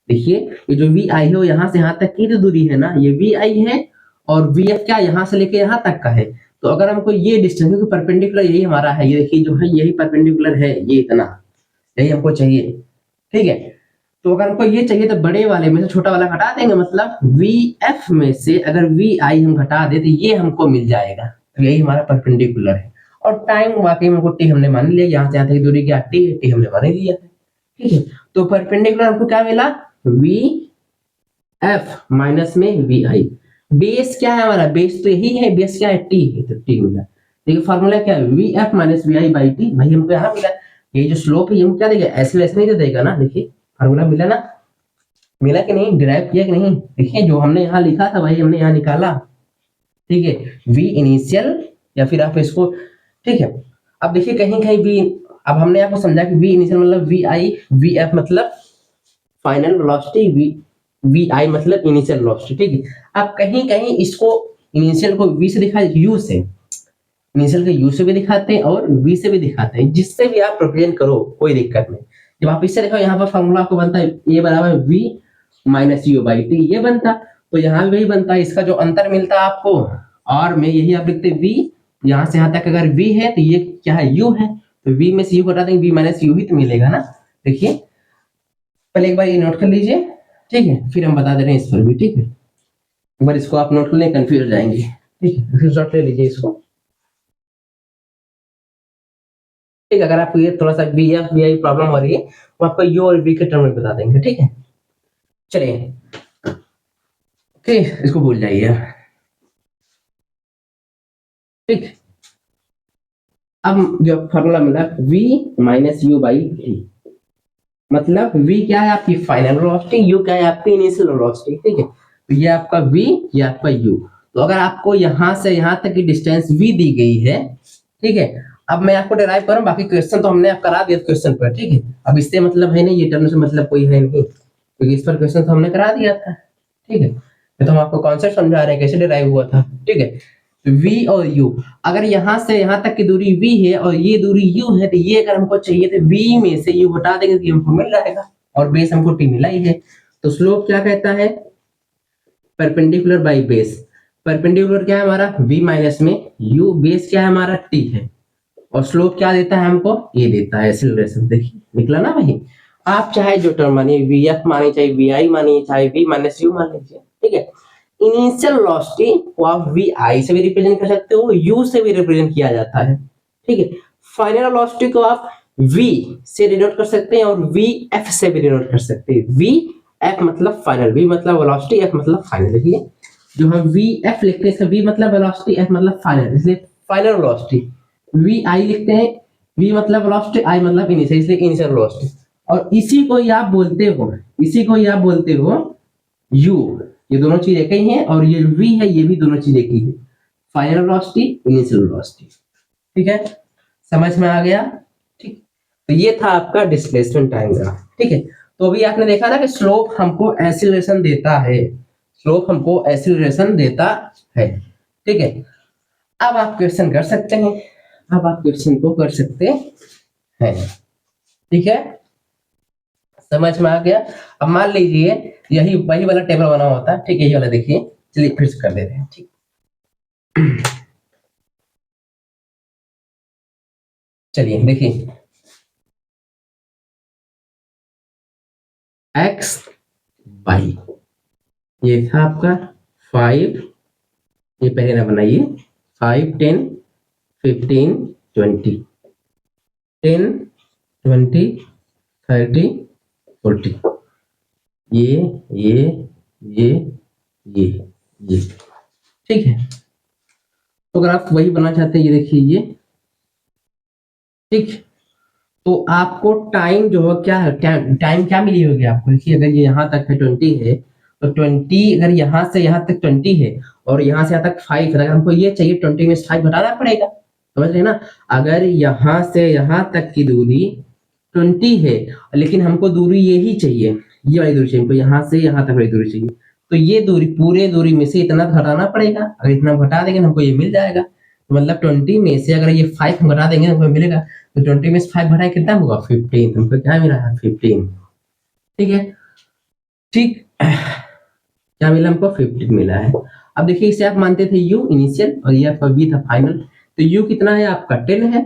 देखिए ये जो वी आई है वो यहां से यहां तक की तो दूरी है ना, ये वी आई है, और वी एफ क्या यहां से लेके यहां तक का है। तो अगर हमको ये डिस्टेंस, क्योंकि परपेंडिकुलर यही हमारा है, ये देखिए जो है यही परपेंडिकुलर है, ये इतना यही हमको चाहिए, ठीक है। तो अगर हमको ये चाहिए तो बड़े वाले में से छोटा वाला घटा देंगे, मतलब वी एफ में से अगर वी आई हम घटा दे तो ये हमको मिल जाएगा। तो यही हमारा परपेंडिकुलर है। और टाइम वाकई में हमको टी हमने मान लिया, यहाँ से यहाँ तक की दूरी क्या टी है, टी हमने मान ही लिया है, ठीक है। तो परपेंडिकुलर हमको क्या मिला वी एफ माइनस में वी आई। बेस क्या है हमारा, बेस तो यही है, बेस क्या है टी है, तो टी मिला। देखिए फार्मूला क्या है V F minus V I by T, भाई हमको यहाँ मिला। ये जो स्लोप है ये हमको क्या देगा, ऐसे वैसे नहीं दे देगा ना, देखिए फार्मूला मिला ना, मिला कि नहीं, डिराइव किया कि नहीं। देखिए जो हमने यहाँ लिखा था वही हमने यहाँ निकाला, ठीक है। वी इनिशियल या फिर आप इसको, ठीक है। अब देखिए कहीं कहीं वी, अब हमने आपको समझा कि वी इनिशियल मतलब वी आई, वी एफ मतलब फाइनल वेलोसिटी, वी आई मतलब इनिशियल वेलोसिटी, ठीक है। अब कहीं कहीं इसको इनिशियल को वी से दिखा, यू से, इनिशियल के यू से भी दिखाते हैं और वी से भी दिखाते हैं, जिससे भी आप रिप्रेजेंट करो कोई दिक्कत नहीं। जब आप इससे देखो यहाँ पर फॉर्मूला आपको बनता है ए बराबर V minus U by T, ये बनता, तो यहाँ भी वही बनता है। इसका जो अंतर मिलता है आपको और में, यही आप लिखते वी, यहाँ से यहाँ तक अगर वी है तो ये क्या है यू है, तो वी में से यू घटा देंगे, वी माइनस यू ही तो मिलेगा ना। देखिए पहले एक बार ये नोट कर लीजिए, ठीक है, फिर हम बता दे रहे हैं इस पर भी, ठीक है। एक बार इसको आप नोट कर लें, कंफ्यूज हो जाएंगे, ठीक है, फिर नोट ले लीजिए इसको, ठीक है। अगर आपको ये थोड़ा सा V F V I problem हो रही है वो आपको यू और वी के टर्म में बता देंगे, ठीक है। चलिए ओके, इसको भूल जाइए, ठीक। अब जो फॉर्मूला मिला v minus U by T, मतलब v क्या है आपकी फाइनल वेलोसिटी, u क्या है आपकी इनिशियल वेलोसिटी, ठीक है। तो ये आपका v, ये आपका u। तो अगर आपको यहां से यहां तक की डिस्टेंस v दी गई है, ठीक है। अब मैं आपको डिराइव करूं, बाकी क्वेश्चन तो हमने आप करा दिया क्वेश्चन पर, ठीक है। अब इससे मतलब है नहीं, ये टर्म से मतलब कोई है नहीं, क्योंकि इस पर क्वेश्चन तो हमने करा दिया था, ठीक है। तो हम आपको कॉन्सेप्ट समझा रहे हैं कैसे डिराइव हुआ था, ठीक है। v और u, अगर यहां से यहां तक की दूरी v है और ये दूरी u है, तो ये अगर हमको चाहिए तो v में से u हटा देंगे तो हमको मिल जाएगा, और बेस हमको t मिला ही है। तो स्लोप क्या कहता है, परपेंडिकुलर बाय बेस। परपेंडिकुलर क्या है हमारा v माइनस में u, बेस क्या है हमारा t है, और स्लोप क्या देता है हमको, ये देता है एक्सीलरेशन। देखिए निकला ना भाई। आप चाहे जो टर्म मानिए, वी एफ मानिए, चाहे वी आई मानिए, चाहे वी माइनस यू मान लीजिए, ठीक है। इनिशियल वेलोसिटी को आप वी आई से भी रिप्रेजेंट कर सकते हो, यू से भी रिप्रेजेंट किया जाता है, ठीक है। फाइनल वेलोसिटी को आप v से डिनोट कर सकते हैं और वी एफ से भी डिनोट कर सकते हैं। वी एफ मतलब फाइनल, v मतलब वेलोसिटी, f मतलब फाइनल। देखिए जो हम वी एफ लिखते हैं, इसका v मतलब वेलोसिटी, f मतलब फाइनल, इसलिए फाइनल वेलोसिटी। वी आई लिखते हैं, v मतलब वेलोसिटी, i मतलब इनिशियल, इसलिए इनिशियल वेलोसिटी। और इसी को ही आप बोलते हो, इसी को ही आप बोलते हो u, ये दोनों चीज एक ही है, और ये v है, ये भी दोनों चीज एक ही है, फाइनल वेलोसिटी इनिशियल वेलोसिटी, ठीक है। समझ में आ गया, ठीक। तो ये था आपका डिस्प्लेसमेंट डायग्राम, ठीक है। तो अभी आपने देखा ना कि स्लोप हमको एक्सीलरेशन देता है, स्लोप हमको एक्सीलरेशन देता है, ठीक है। अब आप क्वेश्चन कर सकते हैं, अब आप क्वेश्चन को कर सकते हैं, ठीक है। समझ में आ गया। अब मान लीजिए यही वही वाला टेबल बना होता है, ठीक है, यही वाला देखिए, चलिए फिर से कर देते हैं, ठीक। चलिए देखिए x y, ये था आपका 5, ये पहले ना बनाइए, 5 10 15 20 10 20 30 40, ये ये ये ये ये, ठीक है। तो अगर आप वही बनाना चाहते हैं, ये देखिए ये, ठीक। तो आपको टाइम जो है क्या है, टाइम क्या मिली होगी आपको। देखिए अगर ये यहाँ तक है 20 है, तो 20 अगर यहाँ से यहाँ तक 20 है और यहाँ से यहाँ तक 5 है, अगर हमको ये चाहिए 20 में से 5 घटाना पड़ेगा, समझ रहे हैं ना। अगर यहाँ से यहाँ तक की दूरी 20 है, लेकिन हमको दूरी यही चाहिए, ये वाली दूरी चाहिए हमको, यहाँ से यहाँ तक वाली दूरी चाहिए, तो ये दूरी पूरे दूरी में से इतना घटाना पड़ेगा। अगर इतना घटा देंगे तो हमको ये मिल जाएगा। तो मतलब 20 में से अगर ये 5 हम घटा देंगे तो हमको मिलेगा, तो 20 में से 5 घटाए कितना होगा 15, हमको क्या मिला है 15। ठीक है, ठीक क्या मिला हमको 15 मिला है। अब देखिए इसे आप मानते थे u इनिशियल और ये आपका v था फाइनल, तो u कितना है आपका 10 है,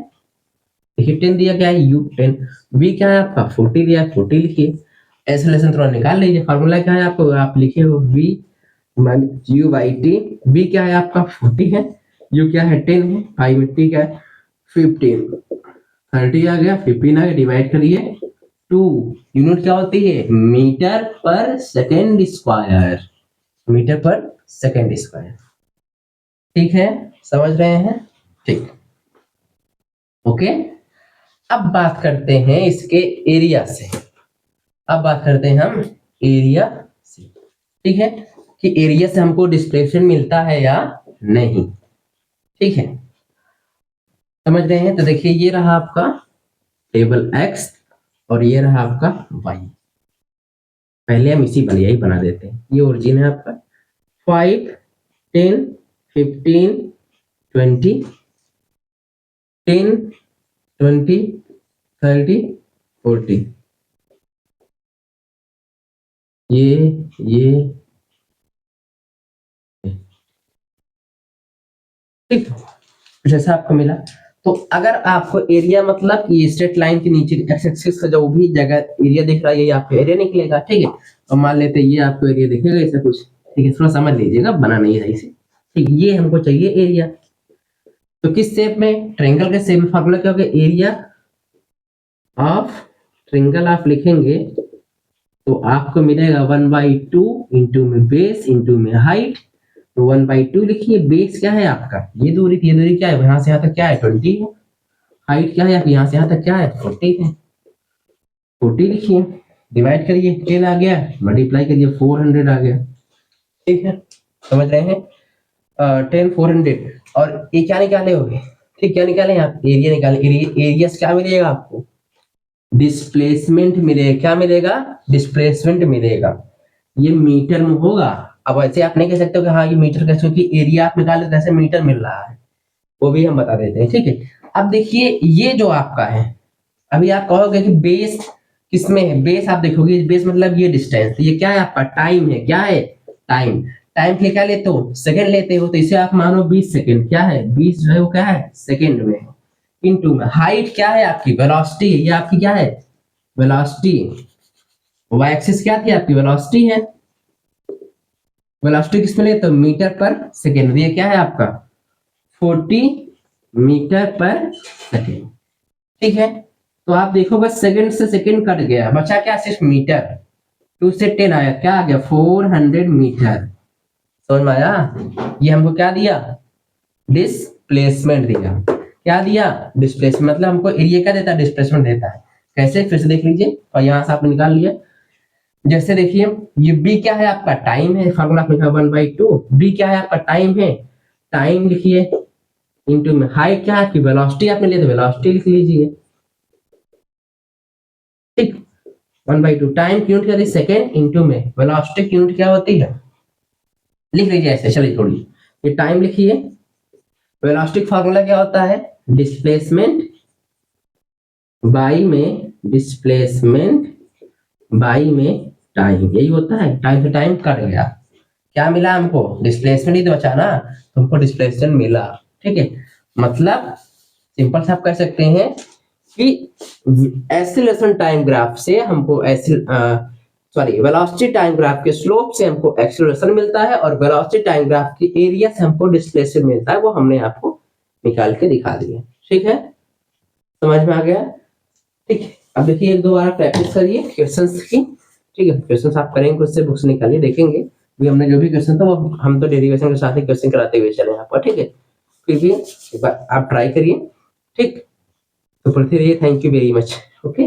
देखिए 10 दिया गया है u 10, v क्या है आपका 40 दिया है 40 लिखिए, एक्सेलरेशन थोड़ा निकाल लीजिए, फार्मूला क्या है आपको आप लिखे हो v u by T, v क्या है आपका 40 है, u क्या है 10 है, 5 में t क्या है 15, 30 आ गया 15 आ गया, डिवाइड करिए 2, यूनिट क्या होती है मीटर पर सेकेंड स्क्वायर, मीटर पर सेकेंड स्क्वायर। ठीक है, समझ रहे हैं, ठीक ओके। अब बात करते हैं इसके एरिया से, अब बात करते हैं हम एरिया से। ठीक है, कि एरिया से हमको डिस्प्लेसमेंट मिलता है या नहीं। ठीक है, समझ रहे हैं। तो देखिए ये रहा आपका टेबल x और ये रहा आपका y, पहले हम इसी बढ़िया ही बना देते हैं। ये ओरिजिन है आपका 5 10 15 20 10 20 30 40, ये ठीक, जैसा आपको मिला। तो अगर आपको एरिया मतलब ये स्ट्रेट लाइन के नीचे एक्स एक्सिस का जो भी जगह एरिया दिख रहा है ये आपको एरिया निकलेगा। ठीक है, और मान लेते हैं ये आपको एरिया दिखेगा ऐसा कुछ, ठीक है, थोड़ा समझ लीजिएगा, बना नहीं है इसे। ठीक, ये हमको चाहिए एरिया, तो किस शेप में, ट्रायंगल के शेप में। फार्मूला क्या होगा, एरिया ऑफ ट्रायंगल आप लिखेंगे तो आपको मिलेगा 1/2 इंटू में बेस इंटू में हाइट, तो 1/2 लिखिए, बेस क्या है आपका ये दूरी थी, ये दूरी क्या है यहाँ से यहाँ तक क्या है 20 है, हाइट क्या है यहाँ से यहाँ तक क्या है 40 है, 40 लिखिए, डिवाइड करिए 10 आ गया, मल्टीप्लाई करिए 400 आ गया। ठीक है, समझ रहे हैं, 10 400 और ये क्या निकाले होगे, ठीक क्या निकाले आप एरिया निकाले, एरिया से क्या मिलेगा आपको डिस्प्लेसमेंट मिलेगा, क्या मिलेगा डिस्प्लेसमेंट मिलेगा, ये मीटर में होगा। अब ऐसे आप नहीं कह सकते हो कि हाँ ये मीटर कैसे, क्योंकि एरिया आप निकाले कैसे मीटर मिल रहा है वो भी हम बता देते हैं। ठीक है, अब देखिए ये जो आपका है, अभी आप कहोगे कि बेस किसमें है, बेस आप देखोगे बेस मतलब ये डिस्टेंस, ये क्या है आपका टाइम है, क्या है टाइम, टाइम के क्या लेते हो सेकंड लेते हो, तो इसे आप मानो 20 सेकंड, क्या है 20 जो है वो क्या है सेकंड में, इनटू में हाइट क्या है आपकी वेलोसिटी, ये आपकी क्या है वेलोसिटी, वाई एक्सिस क्या थी आपकी वेलोसिटी है, वेलोसिटी किसमें लेते हो मीटर पर सेकंड, ये क्या है आपका 40 मीटर पर सेकंड। ठीक है, तो आप देखोगे सेकंड से सेकंड कट गया, बचा क्या सिर्फ मीटर, 2 से 10 आया, क्या आ गया 400 मीटर। समझ में आया, ये हमको क्या दिया डिस्प्लेसमेंट दिया, क्या दिया डिस्प्लेसमेंट, मतलब हमको एरिया क्या देता है डिस्प्लेसमेंट देता है। कैसे फिर से देख लीजिए, और यहाँ से आपने निकाल लिया, जैसे देखिए ये b क्या है आपका टाइम है, फार्मूला में लिखा 1/2, b क्या है आपका टाइम है, टाइम लिखिए इनटू में हाइट क्या है आपकी वेलोसिटी, आपने लिया तो वेलोसिटी लिख लीजिए। ठीक, 1/2 टाइम की यूनिट क्या होती है सेकंड, इनटू में वेलोसिटी की यूनिट क्या होती है, लिख लीजिए ऐसे, चलिए थोड़ी ये टाइम लिखिए, वेलोसिटी फार्मूला क्या होता है डिस्प्लेसमेंट बाई में, डिस्प्लेसमेंट बाई में टाइम, यही होता है, टाइम से टाइम कट गया, क्या मिला हमको डिस्प्लेसमेंट ही तो बचा ना, तो हमको डिस्प्लेसमेंट मिला। ठीक है, मतलब सिंपल से आप कह सकते हैं कि एक्सीलरेशन टाइम ग्राफ से हमको सॉरी वेलोसिटी टाइम ग्राफ के स्लोप से हमको एक्सीलरेशन मिलता है, और वेलोसिटी टाइम ग्राफ की एरिया से हमको डिस्प्लेसमेंट मिलता है, वो हमने आपको निकाल के दिखा दिया। ठीक है, समझ में आ गया। ठीक है, अब देखिए एक दो बार प्रैक्टिस करिए क्वेश्चंस की। ठीक है, क्वेश्चंस आप करेंगे उससे बुक्स निकालिए, देखेंगे भी हमने जो भी क्वेश्चन था वो हम तो डेरिवेशन के साथ ही क्वेश्चन कराते हुए चले यहाँ पर। ठीक है, फिर भी एक बार आप ट्राई करिए। ठीक, तो Prithvi, thank you very much. Okay.